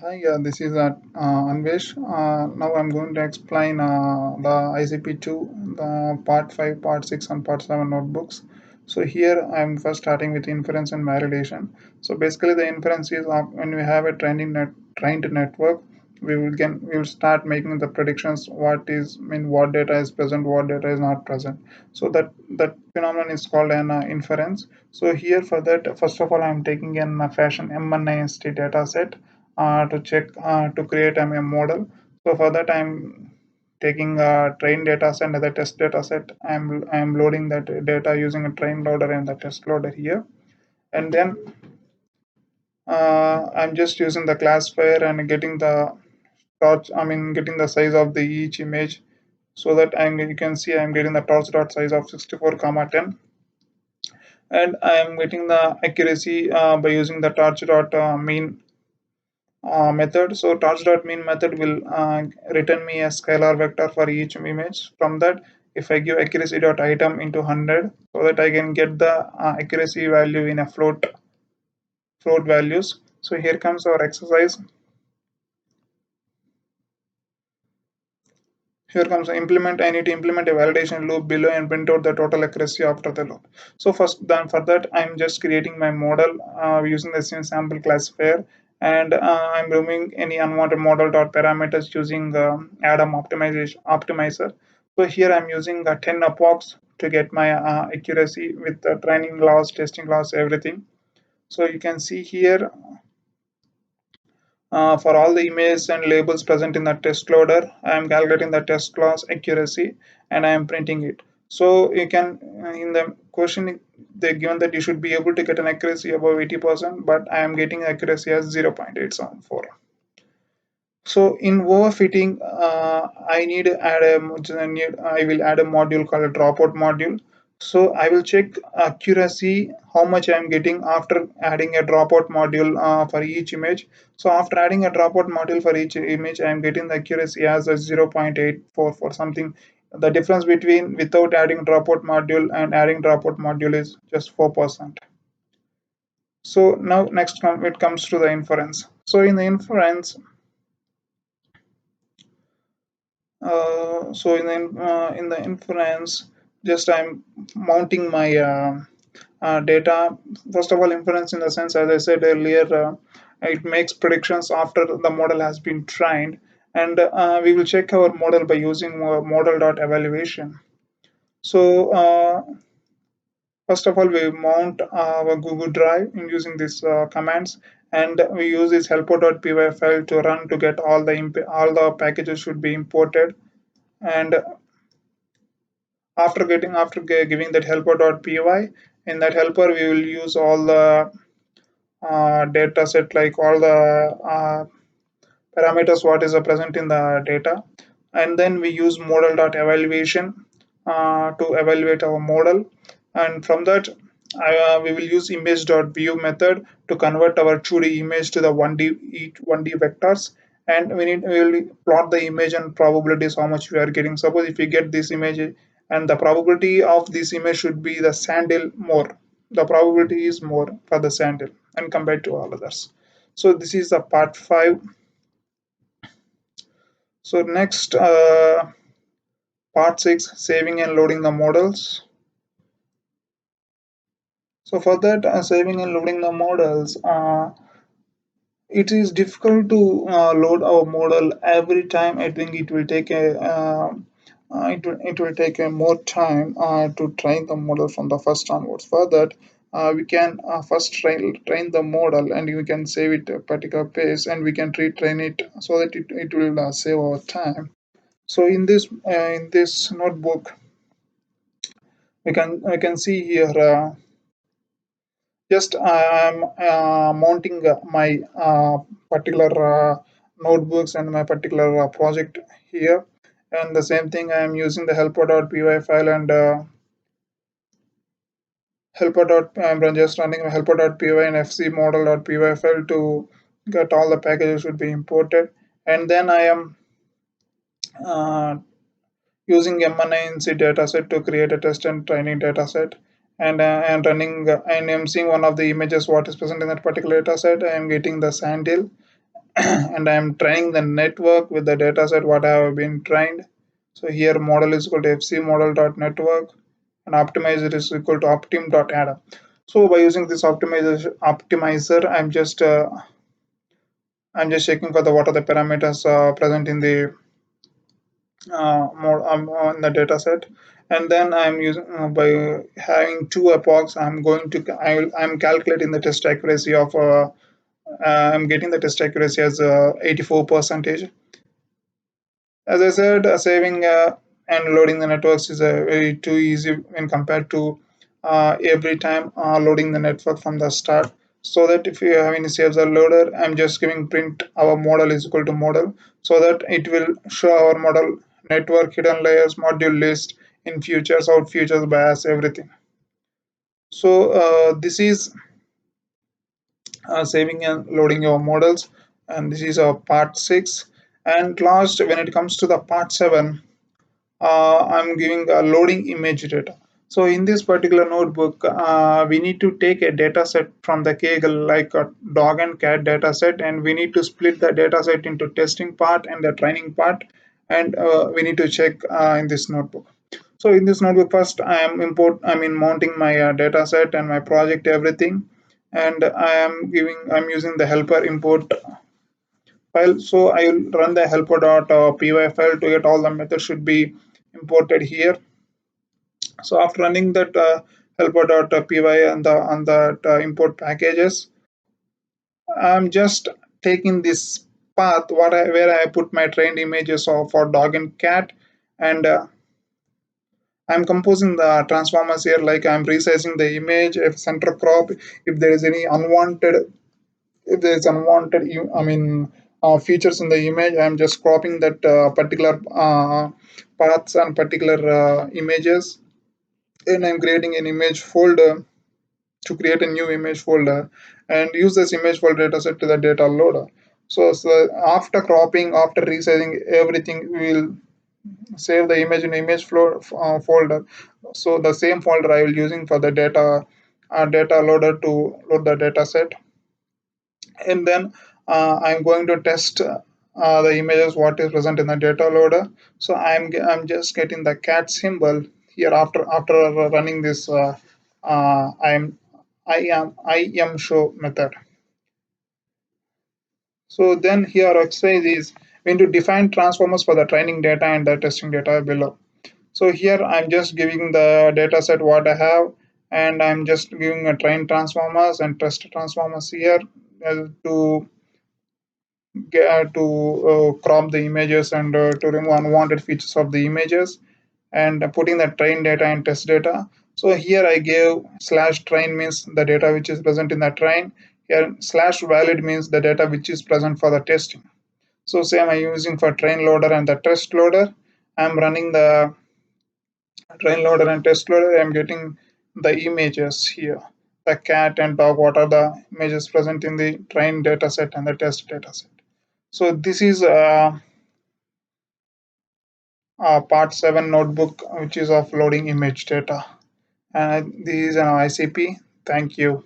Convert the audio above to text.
Hi, this is Anvesh. Now I'm going to explain the ICP2, the part 5, part 6, and part 7 notebooks. So here I'm first starting with inference and validation. So basically the inference is when we have a trained network, we will start making the predictions what data is present, what data is not present. So that phenomenon is called an inference. So here for that, first of all, I'm taking an fashion M1IST data set to check to create a model. So for that, I'm taking a train data set and the test data set. I'm loading that data using a train loader and the test loader here, and then I'm just using the classifier and getting the torch. I mean, getting the size of the each image so that you can see I'm getting the torch dot size of 64 comma 10, and I am getting the accuracy by using the torch dot mean method. So torch.mean method will return me a scalar vector for each image. From that, if I give accuracy.item into 100, so that I can get the accuracy value in a float values. So here comes our exercise. Here comes implement. I need to implement a validation loop below and print out the total accuracy after the loop. So first, then for that, I'm just creating my model using the same sample classifier, and I'm removing any unwanted model dot parameters using Atom optimizer. So here I'm using 10 epochs to get my accuracy with the training loss, testing loss, everything. So you can see here for all the images and labels present in the test loader, I am calculating the test loss accuracy and I am printing it. So you can, in the question, they given that you should be able to get an accuracy above 80%, but I am getting accuracy as 0.874. So in overfitting, I need to add I will add a module called a dropout module. So I will check accuracy, how much I am getting after adding a dropout module for each image. So after adding a dropout module for each image, I am getting the accuracy as a 0.84 for something. The difference between without adding dropout module and adding dropout module is just 4%. So now it comes to the inference. So in the inference, so in the inference, just I'm mounting my data. First of all, inference in the sense, as I said earlier, it makes predictions after the model has been trained, and we will check our model by using model dot evaluation. So first of all, we mount our Google Drive in using these commands, and we use this helper.py file to run to get all the packages should be imported. And after giving that helper.py, in that helper we will use all the data set, like all the parameters what is present in the data, and then we use model.evaluation to evaluate our model, and from that we will use image.view method to convert our 2D image to the 1D vectors, and we will plot the image and probabilities how much we are getting. Suppose if we get this image and the probability of this image should be the sandal more, the probability is more for the sandal and compared to all others. So this is the part 5. So next, part 6, saving and loading the models. So for that, saving and loading the models, it is difficult to load our model every time. I think it will take it will take a more time to train the model from the first onwards. For that, we can first train the model, and we can save it a particular pace, and we can retrain it so that it will save our time. So in this notebook, we can see here, just I'm mounting my particular notebooks and my particular project here, and the same thing I am using the helper.py file and I'm just running a helper.py and fc model.py file to get all the packages should be imported, and then I am uh, using M1INC dataset to create a test and training dataset, and running and I'm seeing one of the images what is present in that particular dataset. I am getting the sandhill, and I am training the network with the dataset what I have been trained. So here model is equal to fc model dot network, and optimizer is equal to optim dot add. So by using this optimizer, I'm just checking for the what are the parameters present in the more on the data set, and then I'm using by having two epochs. I'm calculating the test accuracy of I'm getting the test accuracy as 84 percentage. As I said, saving and loading the networks is very too easy when compared to every time loading the network from the start. So that if you have any saves or loader, I'm just giving print our model is equal to model, so that it will show our model network hidden layers module list in futures out futures bias everything. So this is saving and loading your models, and this is our part 6. And last, when it comes to the part 7, I'm giving a loading image data. So in this particular notebook, we need to take a data set from the Kaggle, like a dog and cat data set, and we need to split the data set into testing part and the training part, and we need to check in this notebook. So in this notebook, first I mean mounting my data set and my project everything, and I'm using the helper import file. So I will run the helper.py file to get all the methods should be imported here. So after running that helper.py and the on that import packages, I'm just taking this path where I put my trained images of for dog and cat, and I'm composing the transformers here, like I'm resizing the image, if center crop, if there is any unwanted, if there is unwanted, I mean, features in the image, I'm just cropping that particular paths and particular images, and I'm creating an image folder to create a new image folder and use this image folder dataset to the data loader. So after cropping, after resizing everything, we will save the image in folder. So the same folder I will using for the data loader to load the data set, and then I'm going to test the images what is present in the data loader. So I'm just getting the cat symbol here after running this I am show method. So then here our exercise is going to define transformers for the training data and the testing data below. So here I'm just giving the data set what I have, and I'm just giving a train transformers and test transformers here to crop the images and to remove unwanted features of the images, and putting the train data and test data. So here I gave slash train means the data which is present in the train. Here slash valid means the data which is present for the testing. So same I'm using for train loader and the test loader. I'm running the train loader and test loader. I'm getting the images here. The cat and dog, what are the images present in the train data set and the test data set. So this is part 7 notebook, which is of loading image data. And this is an ICP. Thank you.